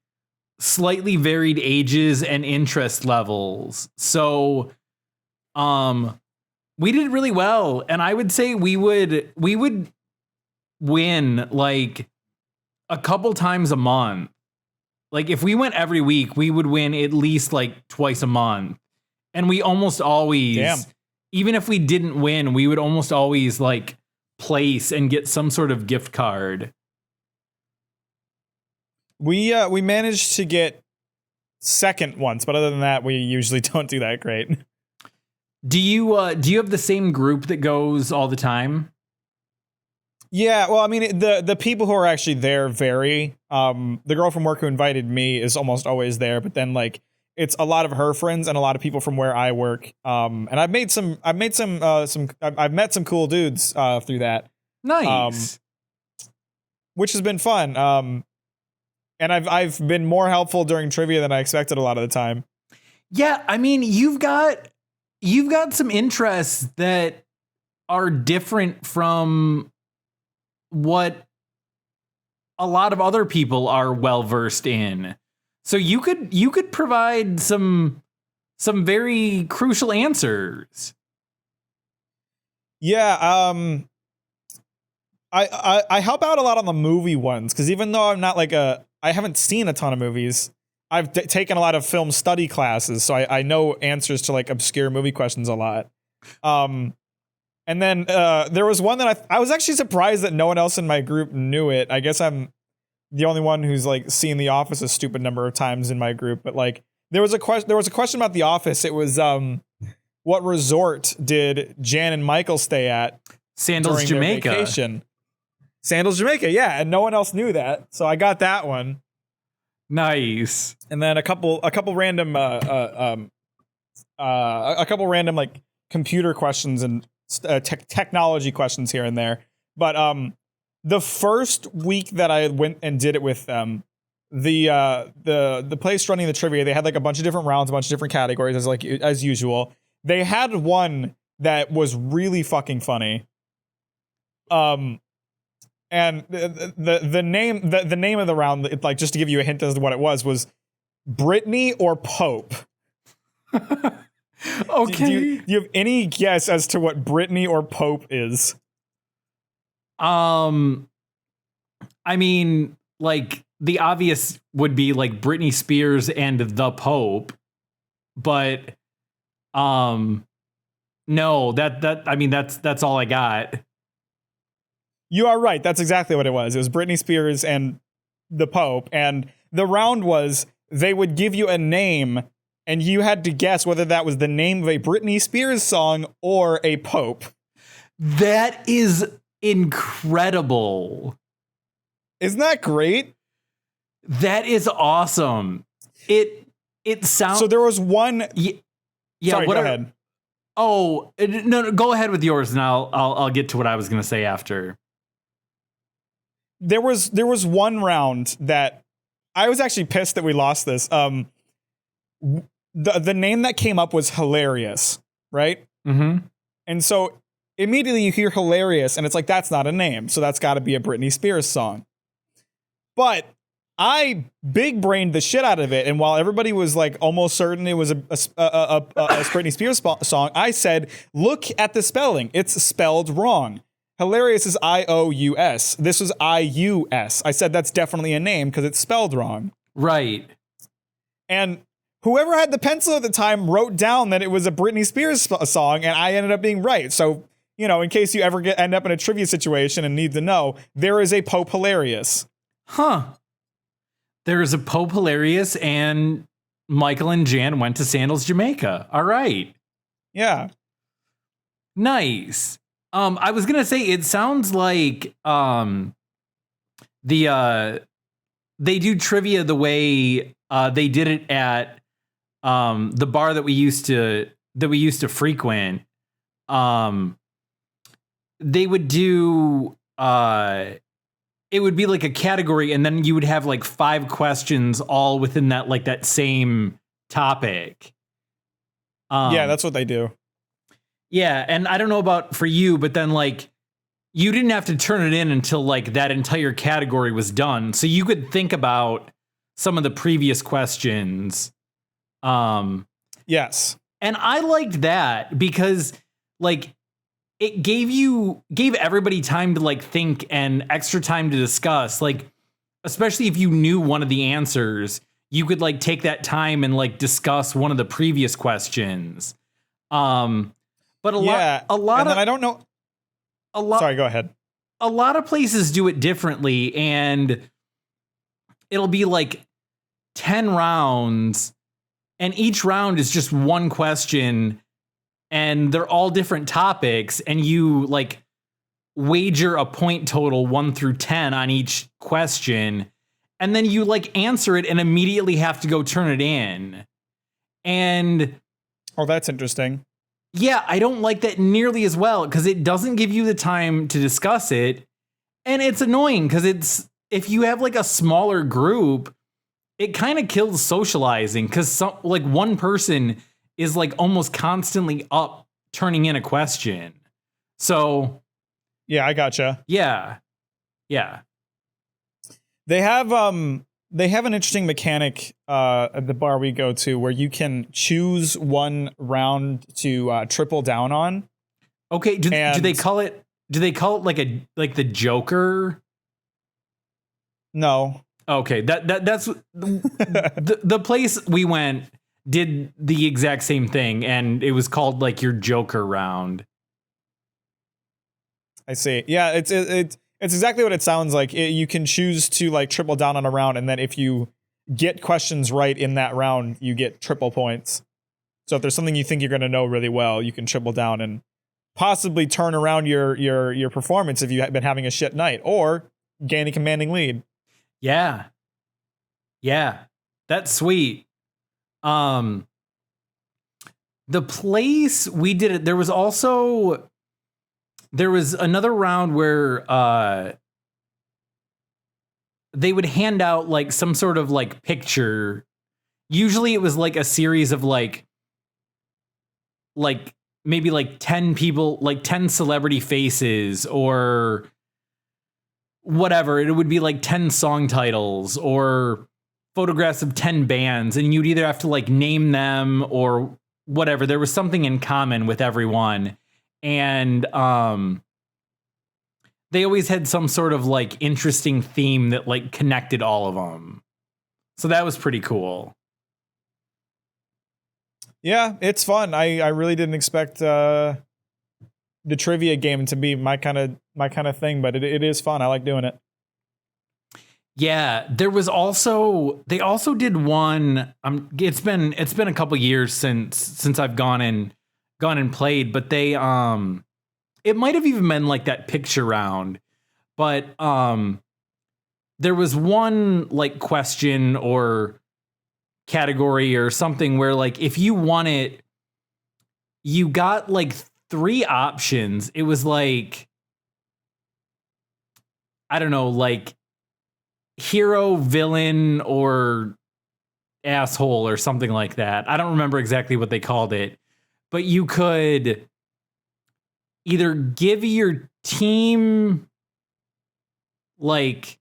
slightly varied ages and interest levels. So we did really well, and I would say we would win like a couple times a month. Like if we went every week, we would win at least like twice a month. And we almost always, even if we didn't win, we would almost always like place and get some sort of gift card. We managed to get second once, but other than that, we usually don't do that great. Do you have the same group that goes all the time? Yeah, well, I mean, the people who are actually there vary. The girl from work who invited me is almost always there, but then like it's a lot of her friends and a lot of people from where I work. And I've met some cool dudes through that. Nice. Which has been fun. And I've been more helpful during trivia than I expected a lot of the time. Yeah, I mean, you've got some interests that are different from what a lot of other people are well versed in. So you could provide some very crucial answers. Yeah, I help out a lot on the movie ones because even though I'm not like I haven't seen a ton of movies, I've taken a lot of film study classes, so I know answers to like obscure movie questions a lot. And then there was one that I was actually surprised that no one else in my group knew it. I guess I'm the only one who's like seen The Office a stupid number of times in my group. But like there was a question about The Office. It was what resort did Jan and Michael stay at? Sandals, Jamaica. Vacation? Sandals, Jamaica. Yeah, and no one else knew that, so I got that one. Nice. And then a couple random like computer questions and technology questions here and there. But the first week that I went and did it with them, the place running the trivia, they had like a bunch of different rounds, a bunch of different categories as usual. They had one that was really fucking funny. And the name of the round, like just to give you a hint as to what it was Britney or Pope. Okay. Do you have any guess as to what Britney or Pope is? I mean, like the obvious would be like Britney Spears and the Pope, but no, I mean that's all I got. You are right. That's exactly what it was. It was Britney Spears and the Pope, and the round was they would give you a name, and you had to guess whether that was the name of a Britney Spears song or a Pope. That is incredible. Isn't that great? That is awesome. It sounds. So there was one. Yeah. Sorry, go ahead. Oh no! Go ahead with yours, and I'll get to what I was going to say after. There was one round that I was actually pissed that we lost this. The name that came up was Hilarious, right? Mm-hmm. And so immediately you hear Hilarious, and it's like, that's not a name, so that's got to be a Britney Spears song. But I big brained the shit out of it, and while everybody was like almost certain it was a Britney Spears song, I said, look at the spelling. It's spelled wrong. Hilarious is I-O-U-S. This was I-U-S. I said that's definitely a name because it's spelled wrong. Right. And whoever had the pencil at the time wrote down that it was a Britney Spears song, and I ended up being right. So, you know, in case you ever end up in a trivia situation and need to know, there is a Pope Hilarious. Huh. There is a Pope Hilarious, and Michael and Jan went to Sandals, Jamaica. All right. Yeah. Nice. I was gonna say it sounds like they do trivia the way they did it at the bar that we used to frequent. They would do it would be like a category, and then you would have like 5 questions all within that same topic. Yeah, that's what they do. Yeah, and I don't know about for you, but then like you didn't have to turn it in until like that entire category was done. So you could think about some of the previous questions. Yes. And I liked that because like it gave everybody time to like think and extra time to discuss. Like, especially if you knew one of the answers, you could like take that time and like discuss one of the previous questions. But a lot and of then I don't know. Sorry, go ahead. A lot of places do it differently, and it'll be like 10 rounds, and each round is just one question, and they're all different topics, and you like wager a point total 1 through 10 on each question, and then you like answer it and immediately have to go turn it in. And oh, that's interesting. Yeah, I don't like that nearly as well because it doesn't give you the time to discuss it. And it's annoying because if you have like a smaller group, it kind of kills socializing because like one person is like almost constantly up turning in a question. So yeah, I gotcha. Yeah. They have an interesting mechanic at the bar we go to where you can choose one round to triple down on. Okay, do they call it like the Joker? No. Okay, that's the place we went did the exact same thing, and it was called like your Joker round. I see. Yeah, it's exactly what it sounds like. You can choose to like triple down on a round, and then if you get questions right in that round, you get triple points. So if there's something you think you're going to know really well, you can triple down and possibly turn around your performance if you've been having a shit night, or gain a commanding lead. Yeah, that's sweet. The place we did it, there was another round where they would hand out like some sort of like picture. Usually it was like a series of like maybe like 10 people, like 10 celebrity faces or whatever. It would be like 10 song titles or photographs of 10 bands, and you'd either have to like name them or whatever. There was something in common with everyone. And they always had some sort of like interesting theme that like connected all of them. So that was pretty cool. Yeah, it's fun. I really didn't expect the trivia game to be my kind of thing, but it is fun. I like doing it. Yeah, they also did one. It's been a couple years since I've gone and played, but they it might have even been like that picture round, but there was one like question or category or something where like if you won it, you got like 3 options. It was like, I don't know, like hero, villain, or asshole or something like that. I don't remember exactly what they called it, but you could either give your team like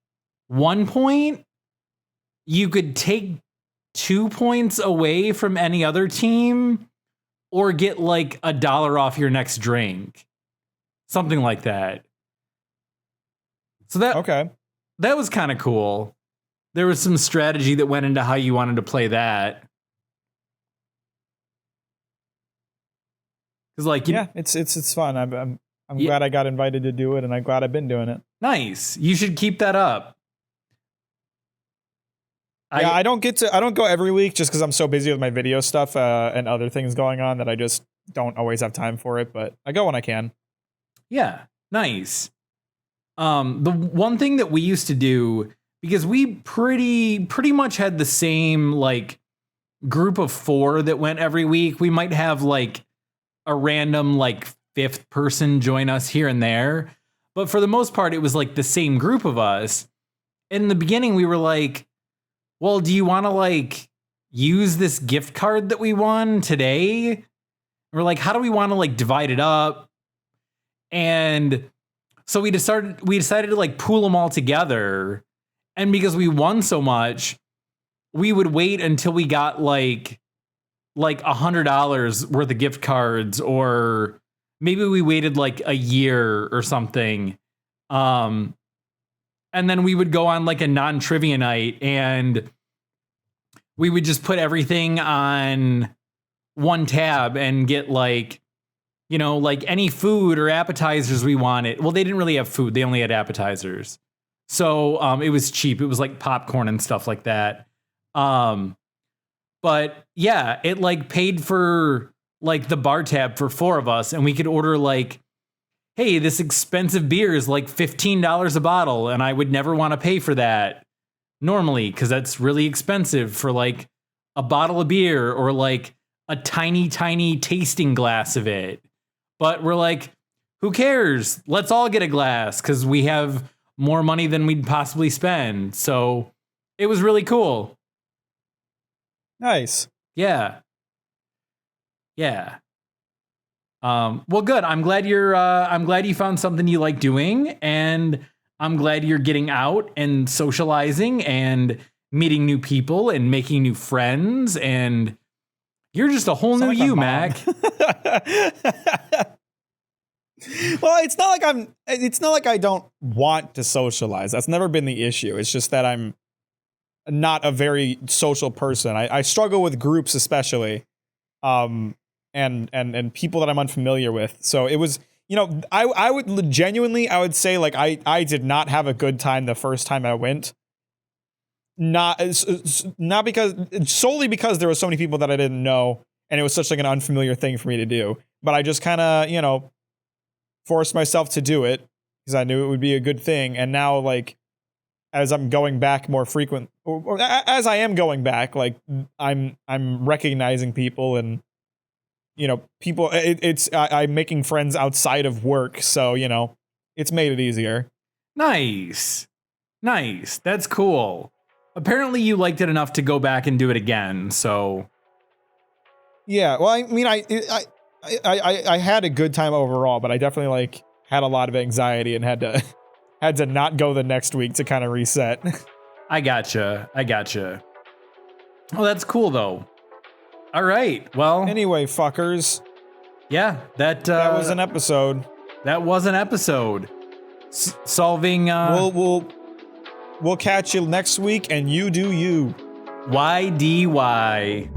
1 point, you could take 2 points away from any other team, or get like $1 off your next drink. Something like that. So that was kind of cool. There was some strategy that went into how you wanted to play that. Cause like, yeah, it's fun. I'm glad I got invited to do it, and I'm glad I've been doing it. Nice. You should keep that up. Yeah, I don't go every week just because I'm so busy with my video stuff and other things going on that I just don't always have time for it, but I go when I can. Yeah, nice. The one thing that we used to do, because we pretty much had the same like group of 4 that went every week. We might have like a random like 5th person join us here and there, but for the most part, it was like the same group of us. In the beginning, we were like, well, do you want to like use this gift card that we won today? And we're like, how do we want to like divide it up? And so we decided to like pool them all together. And because we won so much, we would wait until we got like $100 worth of gift cards, or maybe we waited like a year or something. And then we would go on like a non-trivia night, and we would just put everything on one tab and get like, like any food or appetizers we wanted. Well, they didn't really have food. They only had appetizers. So it was cheap. It was like popcorn and stuff like that. But yeah, it like paid for like the bar tab for 4 of us, and we could order like, hey, this expensive beer is like $15 a bottle, and I would never want to pay for that normally because that's really expensive for like a bottle of beer or like a tiny tasting glass of it. But we're like, who cares? Let's all get a glass because we have more money than we'd possibly spend. So it was really cool. Nice. Yeah. Well, good. I'm glad you found something you like doing, and I'm glad you're getting out and socializing and meeting new people and making new friends, and you're just a whole new you, Mac. Well, it's not like I don't want to socialize. That's never been the issue. It's just that I'm not a very social person. I struggle with groups, especially, and people that I'm unfamiliar with. So it was, I would genuinely, I would say like I did not have a good time the first time I went. Not because solely because there were so many people that I didn't know, and it was such like an unfamiliar thing for me to do. But I just kind of, forced myself to do it because I knew it would be a good thing. And now, like, as I'm going back more frequent, or as I am going back, like I'm recognizing people, and people. I'm making friends outside of work, so it's made it easier. Nice. That's cool. Apparently, you liked it enough to go back and do it again. So, yeah. Well, I mean, I had a good time overall, but I definitely like had a lot of anxiety and had to not go the next week to kind of reset. I gotcha. Well, that's cool though. All right. Well, anyway, fuckers. Yeah, that was an episode. That was an episode. Solving. We'll catch you next week, and you do you. YDY.